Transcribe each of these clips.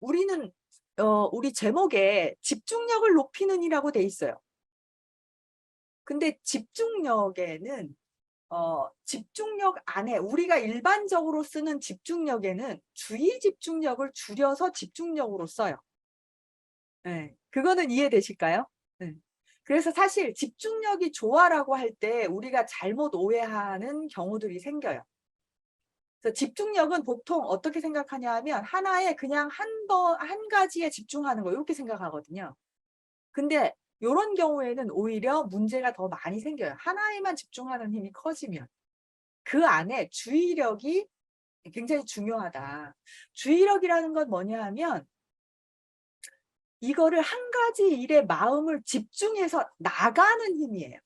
우리는 우리 제목에 집중력을 높이는 이라고 돼 있어요. 근데 집중력에는 집중력 안에 우리가 일반적으로 쓰는 집중력에는 주의 집중력을 줄여서 집중력으로 써요. 예. 그거는 이해되실까요? 예. 그래서 사실 집중력이 좋아라고 할 때 우리가 잘못 오해하는 경우들이 생겨요. 그래서 집중력은 보통 어떻게 생각하냐 하면 하나에 그냥 한 가지에 집중하는 거 요렇게 생각하거든요. 근데 요런 경우에는 오히려 문제가 더 많이 생겨요. 하나에만 집중하는 힘이 커지면. 그 안에 주의력이 굉장히 중요하다. 주의력이라는 건 뭐냐 하면 이거를 한 가지 일에 마음을 집중해서 나가는 힘이에요.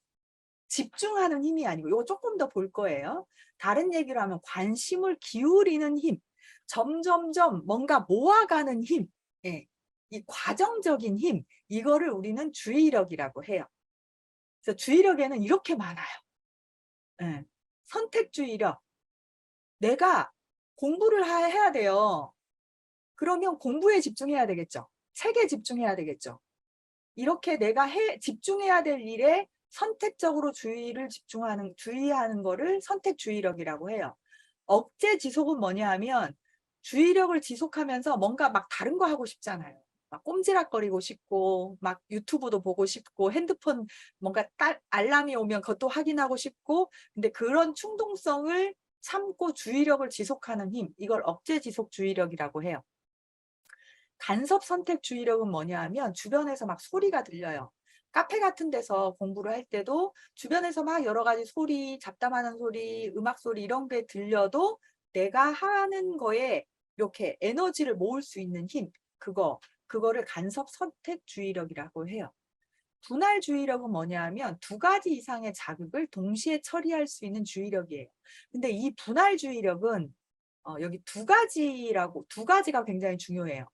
집중하는 힘이 아니고 요거 쪼끔 더 볼 거예요. 다른 얘기로 하면 관심을 기울이는 힘, 점점점 뭔가 모아가는 힘, 예. 이 과정적인 힘, 이거를 우리는 주의력이라고 해요. 그래서 주의력에는 이렇게 많아요. 예. 선택주의력. 내가 공부를 해야 돼요. 그러면 공부에 집중해야 되겠죠. 책에 집중해야 되겠죠. 이렇게 내가 집중해야 될 일에 선택적으로 주의하는 거를 선택주의력이라고 해요. 억제 지속은 뭐냐 하면 주의력을 지속하면서 뭔가 막 다른 거 하고 싶잖아요. 막 꼼지락거리고 싶고 막 유튜브도 보고 싶고 핸드폰 뭔가 알람이 오면 그것도 확인하고 싶고 근데 그런 충동성을 참고 주의력을 지속하는 힘 이걸 억제 지속 주의력이라고 해요. 간섭 선택 주의력은 뭐냐 하면 주변에서 막 소리가 들려요. 카페 같은 데서 공부를 할 때도 주변에서 막 여러 가지 소리, 잡담하는 소리, 음악 소리 이런 게 들려도 내가 하는 거에 이렇게 에너지를 모을 수 있는 힘, 그거를 간섭 선택 주의력이라고 해요. 분할 주의력은 뭐냐 하면 두 가지 이상의 자극을 동시에 처리할 수 있는 주의력이에요. 근데 이 분할 주의력은 여기 두 가지가 굉장히 중요해요.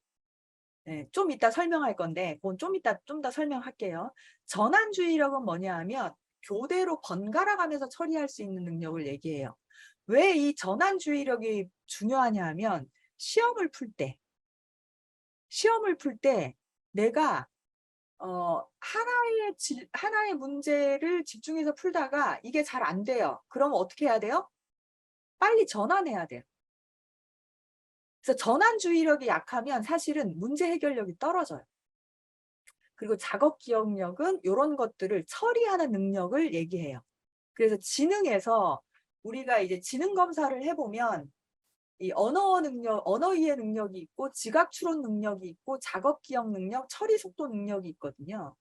네, 좀 이따 설명할 건데 그건 좀 이따 좀 더 설명할게요. 전환주의력은 뭐냐 하면 교대로 번갈아 가면서 처리할 수 있는 능력을 얘기해요. 왜 이 전환주의력이 중요하냐 하면 시험을 풀 때 내가 하나의 문제를 집중해서 풀다가 이게 잘 안 돼요. 그러면 어떻게 해야 돼요? 빨리 전환해야 돼요. 그래서 전환주의력이 약하면 사실은 문제 해결력이 떨어져요. 그리고 작업 기억력은 요런 것들을 처리하는 능력을 얘기해요. 그래서 지능에서 우리가 이제 지능 검사를 해 보면 이 언어 이해 능력이 있고 지각 추론 능력이 있고 작업 기억 능력, 처리 속도 능력이 있거든요.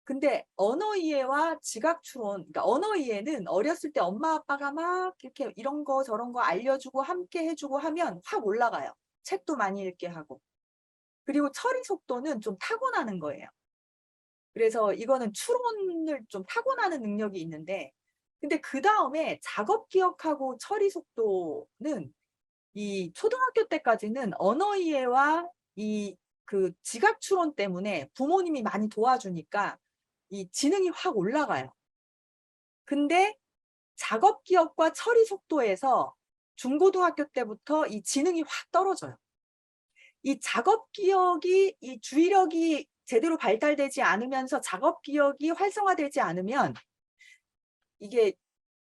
근데 언어 이해와 지각 추론 그러니까 언어 이해는 어렸을 때 엄마 아빠가 막 이렇게 이런 거 저런 거 알려주고 함께 해 주고 하면 확 올라가요. 책도 많이 읽게 하고. 그리고 처리 속도는 좀 타고나는 거예요. 그래서 이거는 추론을 좀 타고나는 능력이 있는데 근데 그다음에 작업 기억하고 처리 속도는 이 초등학교 때까지는 언어 이해와 이 지각 추론 때문에 부모님이 많이 도와주니까 이 지능이 확 올라가요. 근데 작업 기억과 처리 속도에서 중고등학교 때부터 이 지능이 확 떨어져요. 이 작업 기억이 이 주의력이 제대로 발달되지 않으면서 작업 기억이 활성화되지 않으면 이게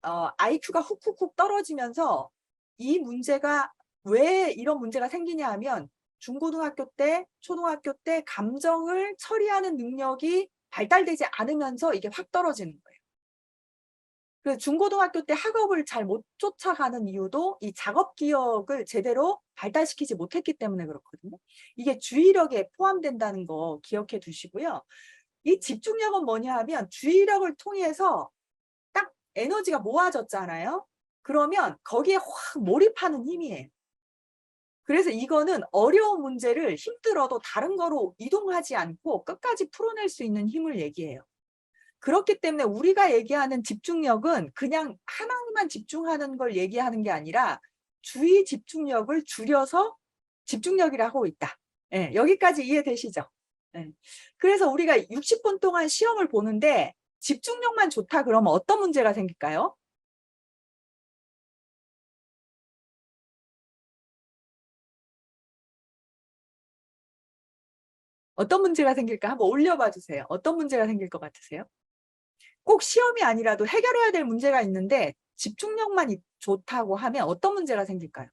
IQ가 훅훅훅 떨어지면서 이 문제가 왜 이런 문제가 생기냐 하면 중고등학교 때, 초등학교 때 감정을 처리하는 능력이 발달되지 않으면서 이게 확 떨어지는 거예요. 그 중고등학교 때 학업을 잘 못 쫓아가는 이유도 이 작업 기억을 제대로 발달시키지 못했기 때문에 그렇거든요. 이게 주의력에 포함된다는 거 기억해 두시고요. 이 집중력은 뭐냐 하면 주의력을 통해서 딱 에너지가 모아졌잖아요. 그러면 거기에 확 몰입하는 힘이에요. 그래서 이거는 어려운 문제를 힘들어도 다른 거로 이동하지 않고 끝까지 풀어낼 수 있는 힘을 얘기해요. 그렇기 때문에 우리가 얘기하는 집중력은 그냥 하나만 집중하는 걸 얘기하는 게 아니라 주의 집중력을 줄여서 집중력이라 고 있다. 예, 여기까지 이해되시죠? 예. 그래서 우리가 60분 동안 시험을 보는데 집중력만 좋다 그러면 어떤 문제가 생길까요? 어떤 문제가 생길까? 한번 올려봐 주세요. 어떤 문제가 생길 것 같으세요? 꼭 시험이 아니라도 해결해야 될 문제가 있는데 집중력만 좋다고 하면 어떤 문제가 생길까요?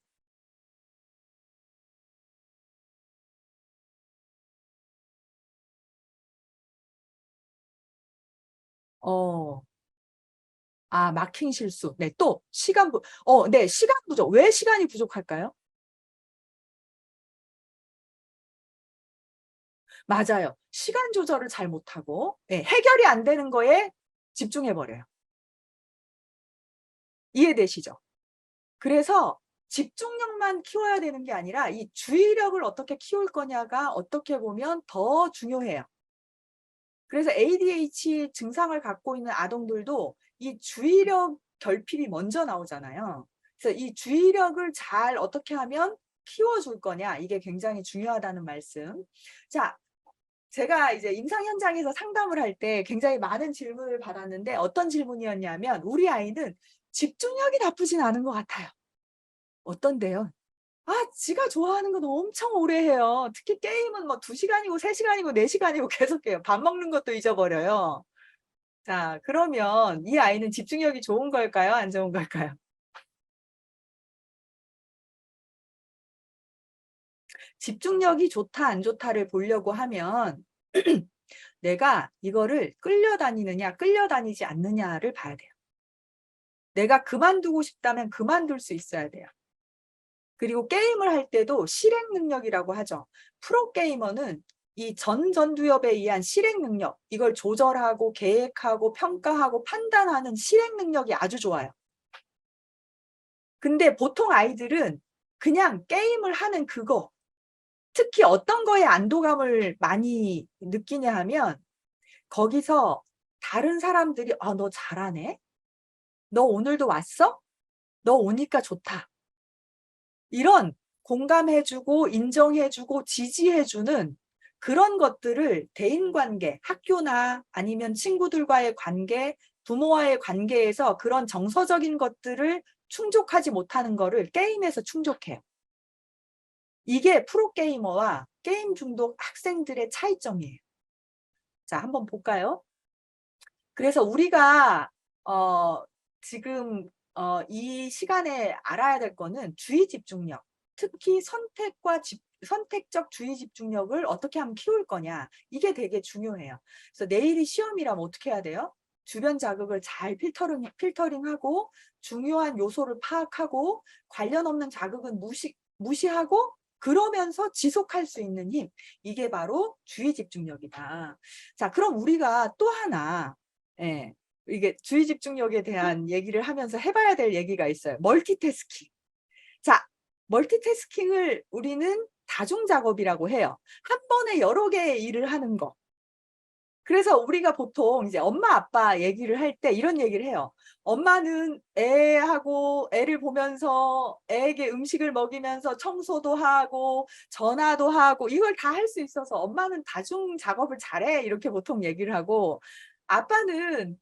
어. 아, 마킹 실수. 네, 또 네, 시간 부족. 왜 시간이 부족할까요? 맞아요. 시간 조절을 잘 못하고 해결이 안 되는 거에 집중해 버려요. 이해되시죠? 그래서 집중력만 키워야 되는 게 아니라 이 주의력을 어떻게 키울 거냐가 어떻게 보면 더 중요해요. 그래서 ADHD 증상을 갖고 있는 아동들도 이 주의력 결핍이 먼저 나오잖아요. 그래서 이 주의력을 잘 어떻게 하면 키워줄 거냐, 이게 굉장히 중요하다는 말씀. 자, 제가 이제 임상 현장에서 상담을 할 때 굉장히 많은 질문을 받았는데 어떤 질문이었냐면 우리 아이는 집중력이 나쁘진 않은 것 같아요. 어떤데요? 아, 지가 좋아하는 건 엄청 오래 해요. 특히 게임은 뭐 2시간이고 3시간이고 4시간이고 계속해요. 밥 먹는 것도 잊어버려요. 자, 그러면 이 아이는 집중력이 좋은 걸까요? 안 좋은 걸까요? 집중력이 좋다, 안 좋다를 보려고 하면 내가 이거를 끌려다니느냐, 끌려다니지 않느냐를 봐야 돼요. 내가 그만두고 싶다면 그만둘 수 있어야 돼요. 그리고 게임을 할 때도 실행 능력이라고 하죠. 프로게이머는 이 전두엽에 의한 실행 능력, 이걸 조절하고 계획하고 평가하고 판단하는 실행 능력이 아주 좋아요. 근데 보통 아이들은 그냥 게임을 하는 그거, 특히 어떤 거에 안도감을 많이 느끼냐 하면 거기서 다른 사람들이 "아, 너 잘하네. 너 오늘도 왔어? 너 오니까 좋다." 이런 공감해 주고 인정해 주고 지지해 주는 그런 것들을 대인관계, 학교나 아니면 친구들과의 관계, 부모와의 관계에서 그런 정서적인 것들을 충족하지 못하는 거를 게임에서 충족해요. 이게 프로게이머와 게임 중독 학생들의 차이점이에요. 자, 한번 볼까요? 그래서 우리가 지금 이 시간에 알아야 될 거는 주의 집중력, 특히 선택적 주의 집중력을 어떻게 하면 키울 거냐, 이게 되게 중요해요. 그래서 내일이 시험이라면 어떻게 해야 돼요? 주변 자극을 잘 필터링하고 중요한 요소를 파악하고 관련 없는 자극은 무시하고 그러면서 지속할 수 있는 힘, 이게 바로 주의 집중력이다. 자, 그럼 우리가 또 하나 예. 이게 주의 집중력에 대한 얘기를 하면서 해 봐야 될 얘기가 있어요. 멀티태스킹. 자, 멀티태스킹을 우리는 다중 작업이라고 해요. 한 번에 여러 개의 일을 하는 거. 그래서 우리가 보통 이제 엄마 아빠 얘기를 할 때 이런 얘기를 해요. 엄마는 애를 보면서 애에게 음식을 먹이면서 청소도 하고 전화도 하고 이걸 다 할 수 있어서 "엄마는 다중 작업을 잘해." 이렇게 보통 얘기를 하고, 아빠는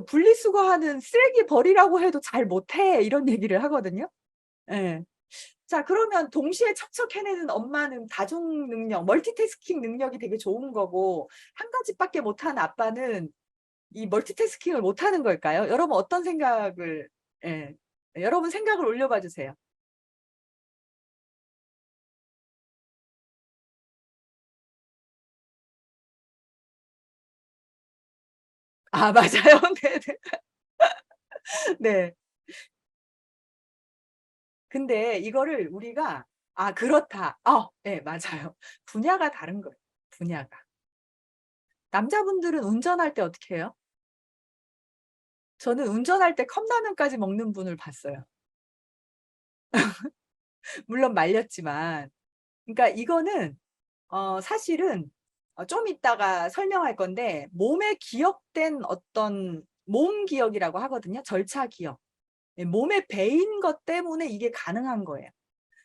분리수거하는 쓰레기 버리라고 해도 잘 못해." 이런 얘기를 하거든요. 예. 자, 그러면 동시에 척척 해내는 엄마는 다중 능력, 멀티태스킹 능력이 되게 좋은 거고 한 가지밖에 못하는 아빠는 이 멀티태스킹을 못하는 걸까요? 여러분 어떤 생각을 예. 여러분 생각을 올려봐 주세요. 아, 맞아요. 네네. 네. 근데 이거를 우리가 '아, 그렇다.' 예, 맞아요. 분야가 다른 거예요, 분야가. 남자분들은 운전할 때 어떻게 해요? 저는 운전할 때 컵라면까지 먹는 분을 봤어요. 물론 말렸지만. 그러니까 이거는 사실은 좀 이따가 설명할 건데 몸에 기억된 어떤 몸 기억이라고 하거든요. 절차 기억. 예, 몸에 배인 것 때문에 이게 가능한 거예요.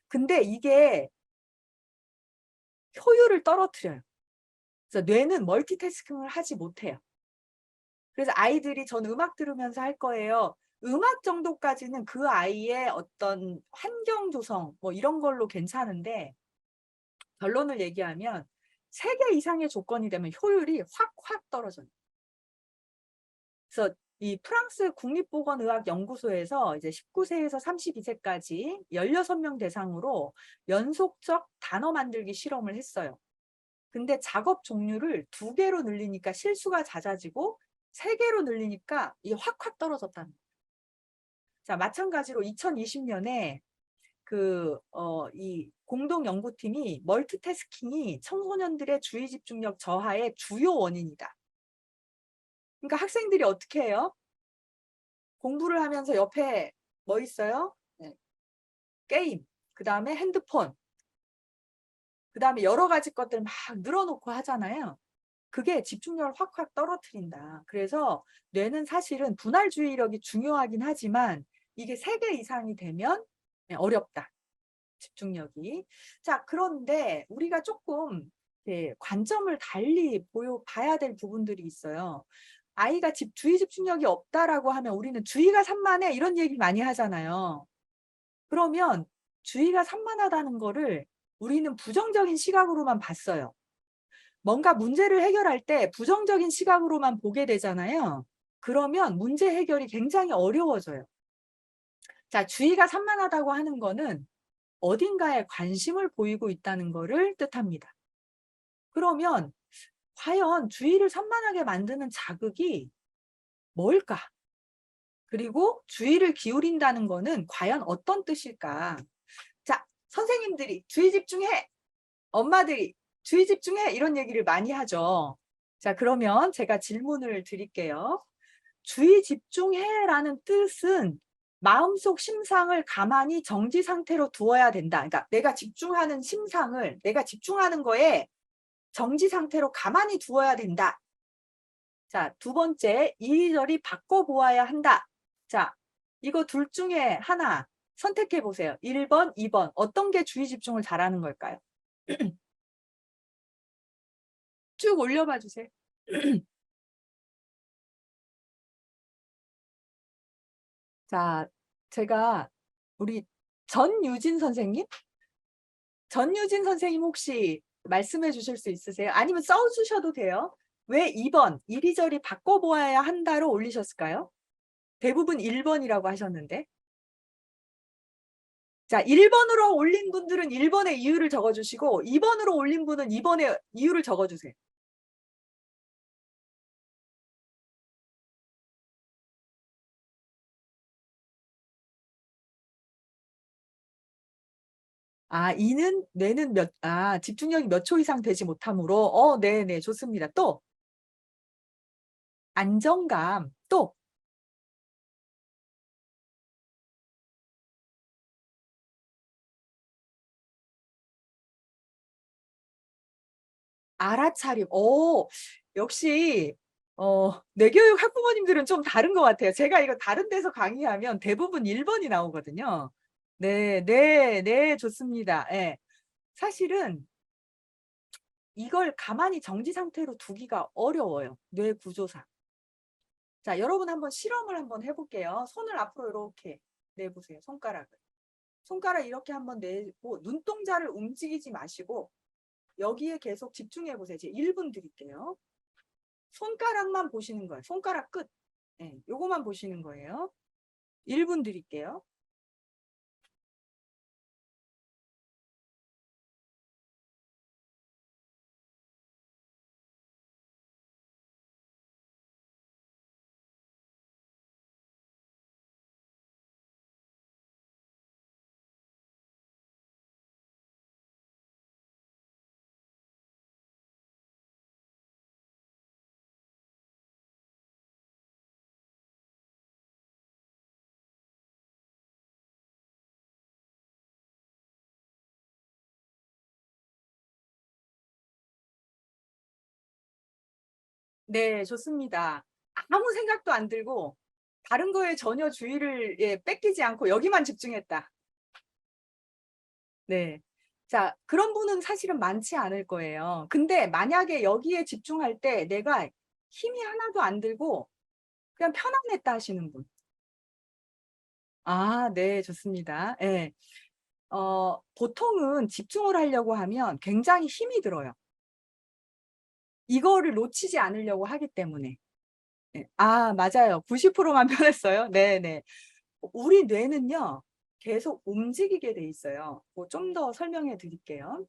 근데 이게 효율을 떨어뜨려요. 그래서 뇌는 멀티태스킹을 하지 못해요. 그래서 아이들이 "전 음악 들으면서 할 거예요." 음악 정도까지는 그 아이의 어떤 환경 조성 뭐 이런 걸로 괜찮은데, 결론을 얘기하면 3개 이상의 조건이 되면 효율이 확 떨어져요. 그래서 이 프랑스 국립보건의학연구소에서 이제 19세에서 32세까지 16명 대상으로 연속적 단어 만들기 실험을 했어요. 근데 작업 종류를 2개로 늘리니까 실수가 잦아지고 3개로 늘리니까 이게 확 떨어졌다는 거예요. 자, 마찬가지로 2020년에 이 공동 연구팀이 멀티태스킹이 청소년들의 주의 집중력 저하의 주요 원인이다. 그러니까 학생들이 어떻게 해요? 공부를 하면서 옆에 뭐 있어요? 네. 게임, 그 다음에 핸드폰, 그 다음에 여러 가지 것들 막 늘어놓고 하잖아요. 그게 집중력을 확 떨어뜨린다. 그래서 뇌는 사실은 분할 주의력이 중요하긴 하지만 이게 3개 이상이 되면 어렵다. 집중력이. 자, 그런데 우리가 조금 관점을 달리 봐야 될 부분들이 있어요. 아이가 주의 집중력이 없다라고 하면 우리는 주의가 산만해 이런 얘기 많이 하잖아요. 그러면 주의가 산만하다는 거를 우리는 부정적인 시각으로만 봤어요. 뭔가 문제를 해결할 때 부정적인 시각으로만 보게 되잖아요. 그러면 문제 해결이 굉장히 어려워져요. 자, 주의가 산만하다고 하는 거는 어딘가에 관심을 보이고 있다는 것을 뜻합니다. 그러면 과연 주의를 산만하게 만드는 자극이 뭘까? 그리고 주의를 기울인다는 거는 과연 어떤 뜻일까? 자, 선생님들이 주의 집중해! 엄마들이 주의 집중해! 이런 얘기를 많이 하죠. 자, 그러면 제가 질문을 드릴게요. 주의 집중해라는 뜻은 마음속 심상을 가만히 정지 상태로 두어야 된다. 그러니까 내가 집중하는 심상을, 내가 집중하는 거에 정지 상태로 가만히 두어야 된다. 자, 2번째, 이리저리 바꿔보아야 한다. 자, 이거 둘 중에 하나 선택해 보세요. 1번, 2번. 어떤 게 주의 집중을 잘하는 걸까요? 쭉 올려봐 주세요. 자, 제가 우리 전유진 선생님? 전유진 선생님 혹시 말씀해 주실 수 있으세요? 아니면 써주셔도 돼요. 왜 2번 이리저리 바꿔보아야 한다로 올리셨을까요? 대부분 1번이라고 하셨는데. 자, 1번으로 올린 분들은 1번의 이유를 적어주시고 2번으로 올린 분은 2번의 이유를 적어주세요. 아, 이는 뇌는 집중력이 몇 초 이상 되지 못하므로 네네 좋습니다. 또 안정감 또 알아차림. 역시 뇌교육 학부모님들은 좀 다른 것 같아요. 제가 이거 다른 데서 강의하면 대부분 1번이 나오거든요. 네, 네, 네, 좋습니다. 네. 사실은 이걸 가만히 정지 상태로 두기가 어려워요. 뇌 구조상. 자, 여러분 한번 실험을 한번 해볼게요. 손을 앞으로 이렇게 내보세요. 손가락을. 손가락 이렇게 한번 내고 눈동자를 움직이지 마시고 여기에 계속 집중해 보세요. 이제 1분 드릴게요. 손가락만 보시는 거예요. 손가락 끝. 네, 요거만 보시는 거예요. 1분 드릴게요. 네, 좋습니다. 아무 생각도 안 들고 다른 거에 전혀 주의를 뺏기지 않고 여기만 집중했다. 네. 자, 그런 분은 사실은 많지 않을 거예요. 근데 만약에 여기에 집중할 때 내가 힘이 하나도 안 들고 그냥 편안했다 하시는 분. 아, 네, 좋습니다. 네. 보통은 집중을 하려고 하면 굉장히 힘이 들어요. 이거를 놓치지 않으려고 하기 때문에. 네. 아, 맞아요. 90%만 편했어요. 네네. 우리 뇌는요, 계속 움직이게 돼 있어요. 뭐 좀 더 설명해 드릴게요.